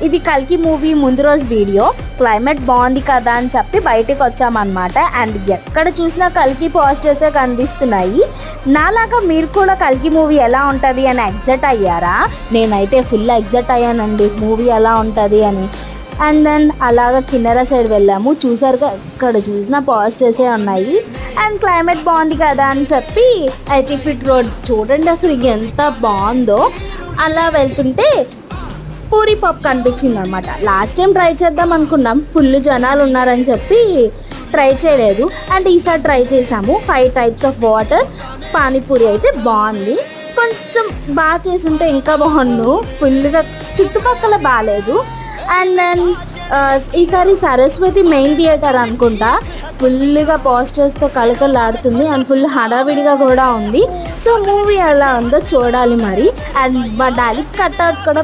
ఇది కల్కి మూవీ ముందు రోజు వీడియో. క్లైమేట్ బాగుంది కదా అని చెప్పి బయటకు వచ్చామన్నమాట. అండ్ ఎక్కడ చూసినా కల్కి పోస్టర్సే కనిపిస్తున్నాయి. నాలాగా మీరు కూడా కల్కి మూవీ ఎలా ఉంటుంది అని ఎగ్జైట్ అయ్యారా? నేనైతే ఫుల్ ఎగ్జైట్ అయ్యానండి మూవీ ఎలా ఉంటుంది అని. అండ్ దెన్ అలాగా కిన్నెర సైడ్ వెళ్ళాము. చూసారుగా ఇక్కడ చూసిన పోస్టర్సే ఉన్నాయి. అండ్ క్లైమేట్ బాగుంది కదా అని చెప్పి 80 ఫీట్ రోడ్ చూడండి అసలు ఎంత బాగుందో. అలా వెళ్తుంటే పూరి పప్ కనిపించింది అనమాట. లాస్ట్ టైం ట్రై చేద్దాం అనుకున్నాం, ఫుల్ జనాలు ఉన్నారని చెప్పి ట్రై చేయలేదు. అండ్ ఈసారి ట్రై చేసాము. 5 టైప్స్ ఆఫ్ వాటర్ పానీపూరి అయితే బాగుంది. కొంచెం బాగా చేసుంటే ఇంకా బాగుండు, ఫుల్గా చుట్టుపక్కల బాగాలేదు. అండ్ దెన్ ఈసారి సరస్వతి మెయిన్ థియేటర్ అనుకుంటా, ఫుల్గా పోస్టర్స్తో కలకలాడుతుంది అండ్ ఫుల్ హడావిడిగా కూడా ఉంది. సో మూవీ ఎలా ఉందో చూడాలి మరి. అండ్ మా డాడీ కట్అవుట్ కూడా